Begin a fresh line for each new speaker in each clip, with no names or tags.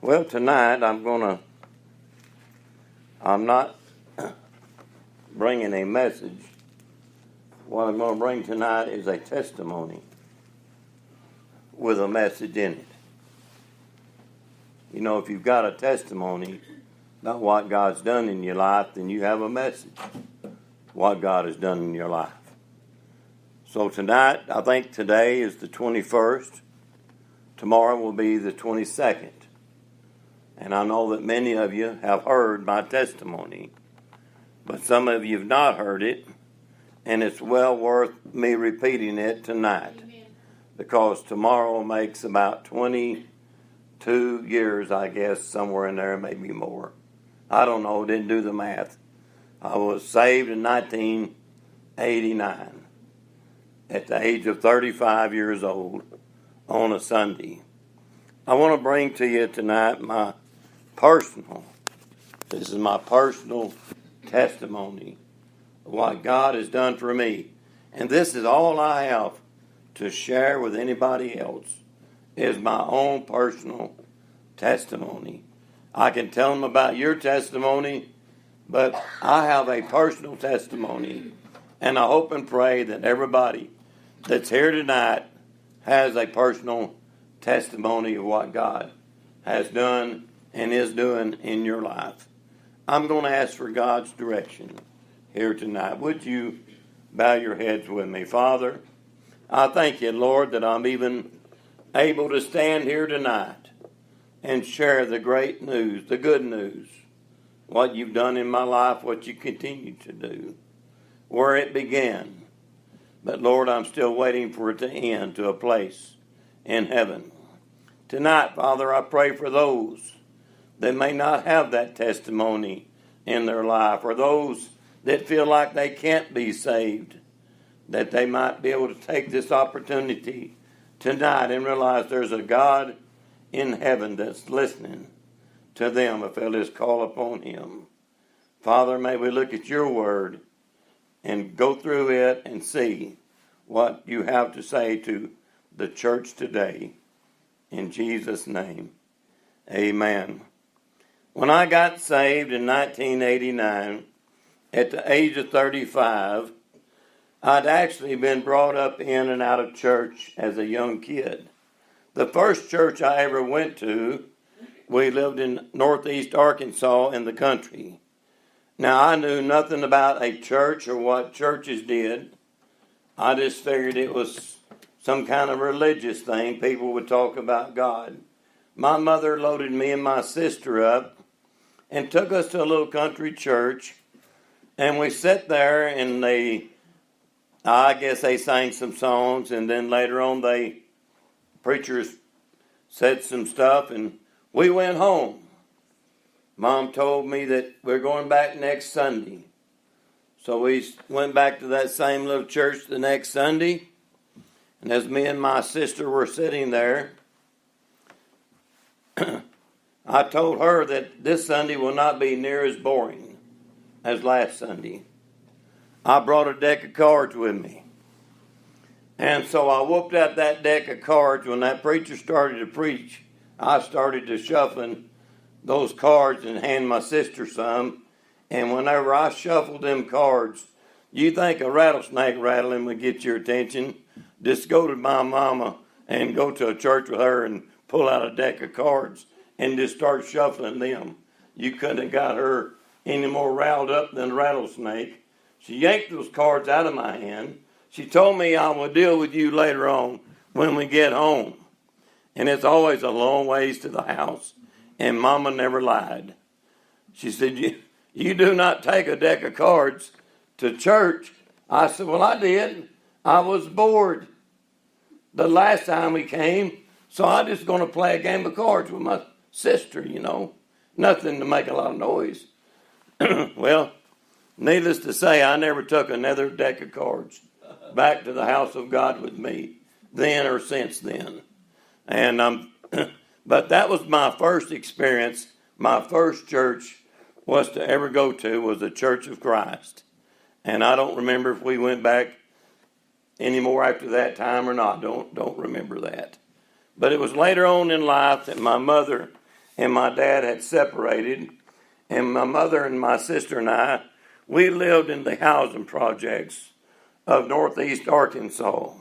Well, tonight I'm not bringing a message. What I'm going to bring tonight is a testimony with a message in it. You know, if you've got a testimony about what God's done in your life, then you have a message, what God has done in your life. So tonight, I think today is the 21st. Tomorrow will be the 22nd. And I know that many of you have heard my testimony, but some of you have not heard it, and it's well worth me repeating it tonight. Amen. Because tomorrow makes about 22 years, I guess, somewhere in there, maybe more. I don't know, didn't do the math. I was saved in 1989 at the age of 35 years old on a Sunday. I want to bring to you tonight this is my personal testimony of what God has done for me. And this is all I have to share with anybody else, is my own personal testimony. I can tell them about your testimony, but I have a personal testimony, and I hope and pray that everybody that's here tonight has a personal testimony of what God has done and is doing in your life. I'm going to ask for God's direction here tonight. Would you bow your heads with me? Father, I thank you, Lord, that I'm even able to stand here tonight and share the great news, the good news, what you've done in my life, what you continue to do, where it began. But Lord, I'm still waiting for it to end to a place in heaven. Tonight, Father, I pray for those that may not have that testimony in their life, or those that feel like they can't be saved, that they might be able to take this opportunity tonight and realize there's a God in heaven that's listening to them if they'll just call upon him. Father, may we look at your word and go through it and see what you have to say to the church today. In Jesus' name, amen. When I got saved in 1989, at the age of 35, I'd actually been brought up in and out of church as a young kid. The first church I ever went to, we lived in northeast Arkansas in the country. Now, I knew nothing about a church or what churches did. I just figured it was some kind of religious thing. People would talk about God. My mother loaded me and my sister up and took us to a little country church. And we sat there and I guess they sang some songs. And then later on preachers said some stuff and we went home. Mom told me that we're going back next Sunday. So we went back to that same little church the next Sunday. And as me and my sister were sitting there, I told her that this Sunday will not be near as boring as last Sunday. I brought a deck of cards with me. And so I whooped out that deck of cards. When that preacher started to preach, I started to shuffling those cards and hand my sister some. And whenever I shuffled them cards, you think a rattlesnake rattling would get your attention? Just go to my mama and go to a church with her and pull out a deck of cards and just start shuffling them. You couldn't have got her any more riled up than a rattlesnake. She yanked those cards out of my hand. She told me I will deal with you later on when we get home. And it's always a long ways to the house. And Mama never lied. She said, you do not take a deck of cards to church. I said, well, I did. I was bored the last time we came, so I'm just going to play a game of cards with my sister, Nothing to make a lot of noise. Well, needless to say, I never took another deck of cards back to the house of God with me then or since then. And but that was my first experience. My first church was to ever go to was the Church of Christ. And I don't remember if we went back any more after that time or not. Don't remember that. But it was later on in life that my mother and my dad had separated, and my mother and my sister and I, we lived in the housing projects of northeast Arkansas.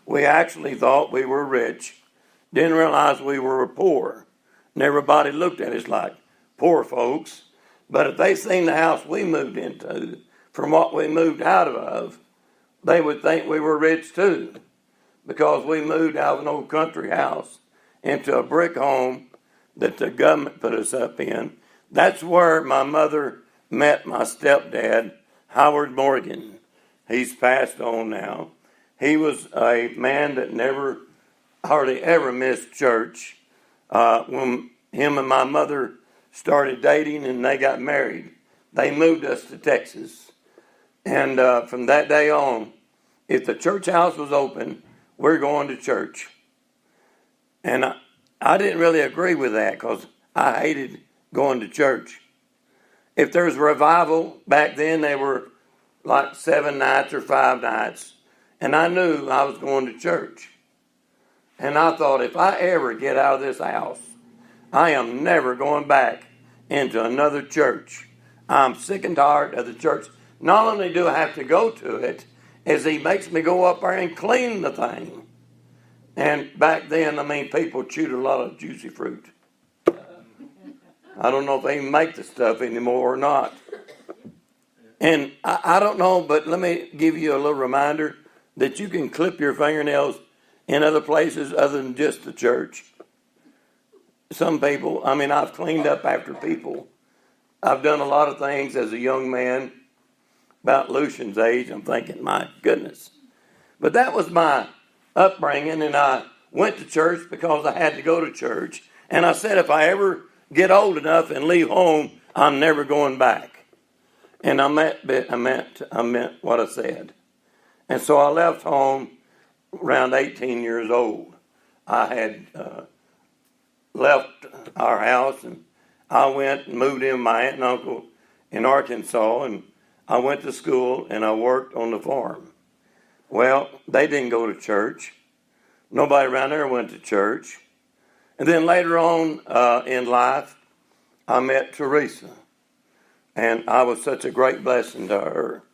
We actually thought we were rich, didn't realize we were poor, and everybody looked at us like poor folks. But if they seen the house we moved into from what we moved out of, they would think we were rich too, because we moved out of an old country house into a brick home that the government put us up in. That's where my mother met my stepdad, Howard Morgan. He's passed on now. He was a man that never, hardly ever missed church. When him and my mother started dating and they got married, they moved us to Texas. And from that day on, if the church house was open, we're going to church. And I didn't really agree with that because I hated going to church. If there was a revival, back then they were like 7 nights or 5 nights. And I knew I was going to church. And I thought, if I ever get out of this house, I am never going back into another church. I'm sick and tired of the church. Not only do I have to go to it, as he makes me go up there and clean the thing. And back then, people chewed a lot of juicy fruit. I don't know if they even make the stuff anymore or not. And I don't know, but let me give you a little reminder that you can clip your fingernails in other places other than just the church. Some people, I've cleaned up after people. I've done a lot of things as a young man, about Lucian's age. I'm thinking, my goodness. But that was my upbringing, and I went to church because I had to go to church. And I said, if I ever get old enough and leave home, I'm never going back. And I meant what I said. And so I left home around 18 years old. I had left our house, and I went and moved in with my aunt and uncle in Arkansas, and I went to school and I worked on the farm. Well, they didn't go to church. Nobody around there went to church. And then later on in life, I met Teresa. And I was such a great blessing to her.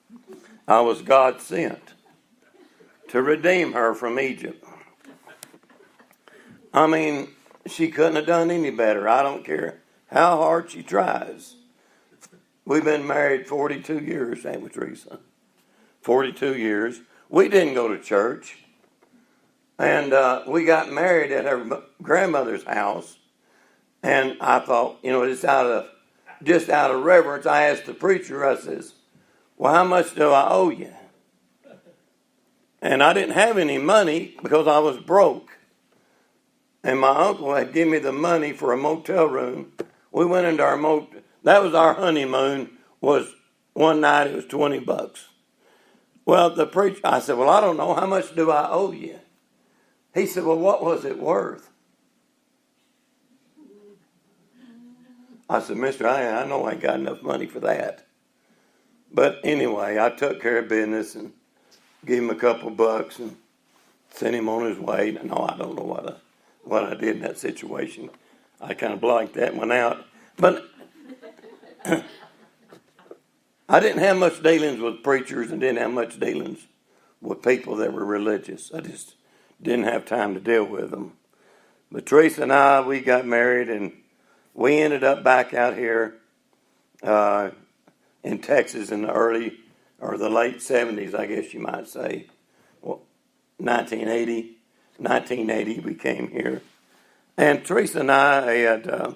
I was God sent to redeem her from Egypt. She couldn't have done any better. I don't care how hard she tries. We've been married 42 years, ain't we, Teresa? 42 years. We didn't go to church. And we got married at her grandmother's house. And I thought, just out of reverence, I asked the preacher, I says, well, how much do I owe you? And I didn't have any money because I was broke. And my uncle had given me the money for a motel room. We went into our motel. That was our honeymoon. Was one night it was $20. Well, the preacher, I said, well, I don't know. How much do I owe you? He said, well, what was it worth? I said, mister, I know I ain't got enough money for that. But anyway, I took care of business and gave him a couple bucks and sent him on his way. No, I don't know what I did in that situation. I kind of blanked that one out. But I didn't have much dealings with preachers and didn't have much dealings with people that were religious. I just didn't have time to deal with them. But Teresa and I, we got married, and we ended up back out here in Texas in the late 70s, I guess you might say. 1980 we came here. And Teresa and I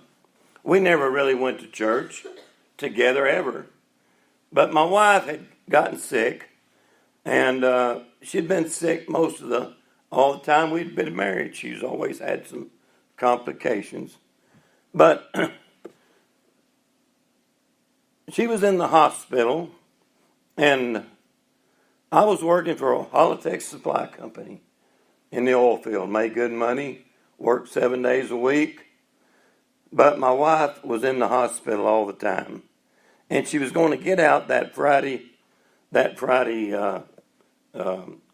we never really went to church together ever. But my wife had gotten sick, and she'd been sick all the time we'd been married. She's always had some complications. But she was in the hospital, and I was working for a Holotex supply company in the oil field, made good money, worked 7 days a week. But my wife was in the hospital all the time. And she was going to get out that Friday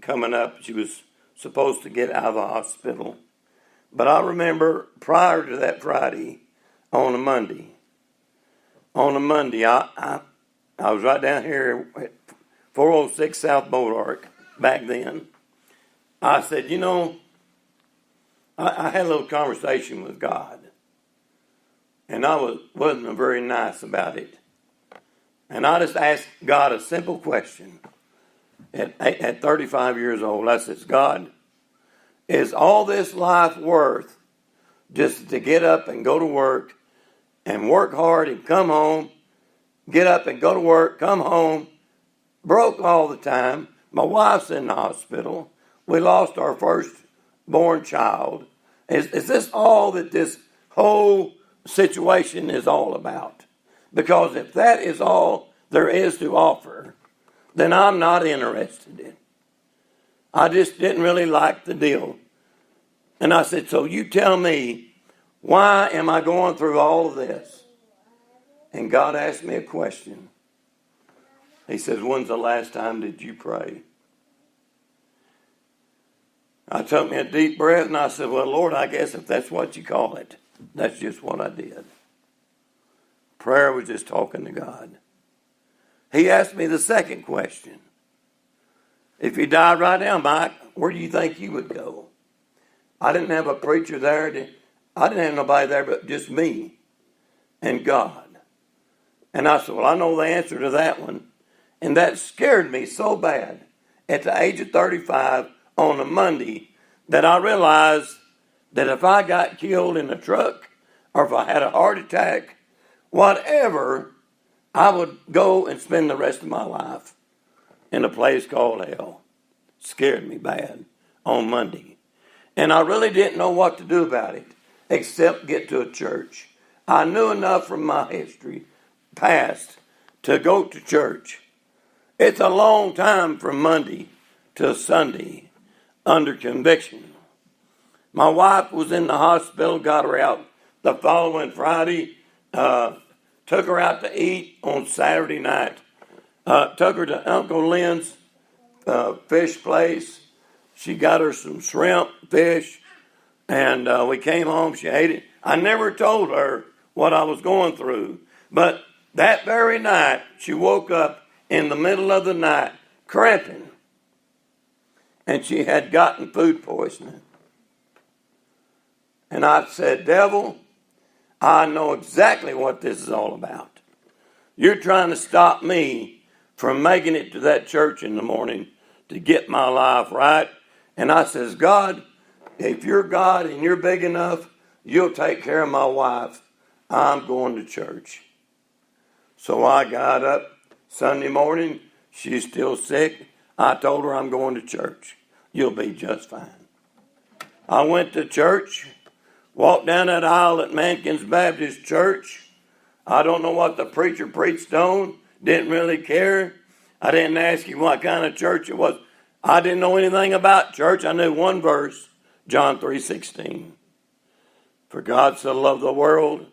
coming up. She was supposed to get out of the hospital. But I remember prior to that Friday, on a Monday. On a Monday, I was right down here at 406 South Bolark back then. I said, you know, I had a little conversation with God. And I wasn't very nice about it. And I just asked God a simple question. At 35 years old, I said, God, is all this life worth just to get up and go to work and work hard and come home, get up and go to work, come home, broke all the time. My wife's in the hospital. We lost our firstborn child. Is this all that this whole situation is all about? Because if that is all there is to offer, then I'm not interested in it. I just didn't really like the deal. And I said, so you tell me, why am I going through all of this? And God asked me a question. He says, when's the last time did you pray? I took me a deep breath and I said, well, Lord, I guess if that's what you call it, that's just what I did. Prayer was just talking to God. He asked me the second question. If you died right now, Mike, where do you think you would go? I didn't have a preacher there. I didn't have nobody there but just me and God. And I said, well, I know the answer to that one. And that scared me so bad at the age of 35 on a Monday that I realized that if I got killed in a truck or if I had a heart attack, whatever, I would go and spend the rest of my life in a place called hell. Scared me bad on Monday. And I really didn't know what to do about it except get to a church. I knew enough from my history past to go to church. It's a long time from Monday to Sunday under conviction. My wife was in the hospital, got her out the following Friday, took her out to eat on Saturday night, took her to Uncle Lynn's fish place. She got her some shrimp, fish, and we came home. She ate it. I never told her what I was going through, but that very night, she woke up in the middle of the night cramping, and she had gotten food poisoning. And I said, devil, I know exactly what this is all about. You're trying to stop me from making it to that church in the morning to get my life right. And I says, God, if you're God and you're big enough, you'll take care of my wife. I'm going to church. So I got up Sunday morning. She's still sick. I told her I'm going to church. You'll be just fine. I went to church, walked down that aisle at Mankins Baptist Church. I don't know what the preacher preached on. Didn't really care. I didn't ask him what kind of church it was. I didn't know anything about church. I knew one verse, John 3:16. For God so loved the world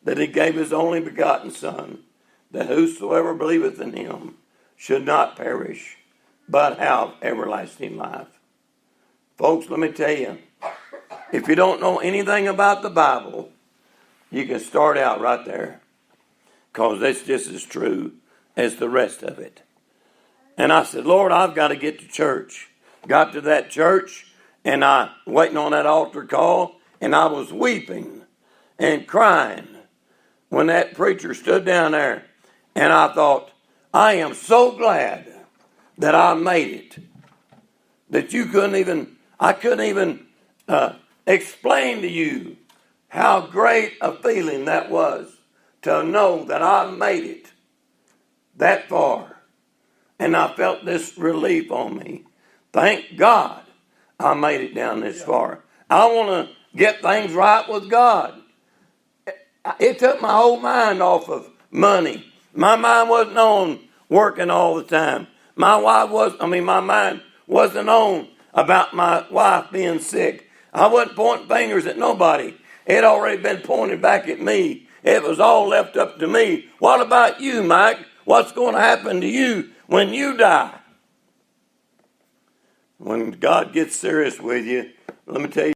that he gave his only begotten Son, that whosoever believeth in him should not perish, but have everlasting life. Folks, let me tell you, if you don't know anything about the Bible, you can start out right there, because it's just as true as the rest of it. And I said, Lord, I've got to get to church. Got to that church, and I waiting on that altar call, and I was weeping and crying when that preacher stood down there. And I thought, I am so glad that I made it. That I couldn't even explain to you how great a feeling that was to know that I made it that far. And I felt this relief on me. Thank God I made it down this far. I want to get things right with God. It took my whole mind off of money. My mind wasn't on working all the time. My mind wasn't on about my wife being sick. I wasn't pointing fingers at nobody. It had already been pointed back at me. It was all left up to me. What about you, Mike? What's going to happen to you when you die? When God gets serious with you, let me tell you.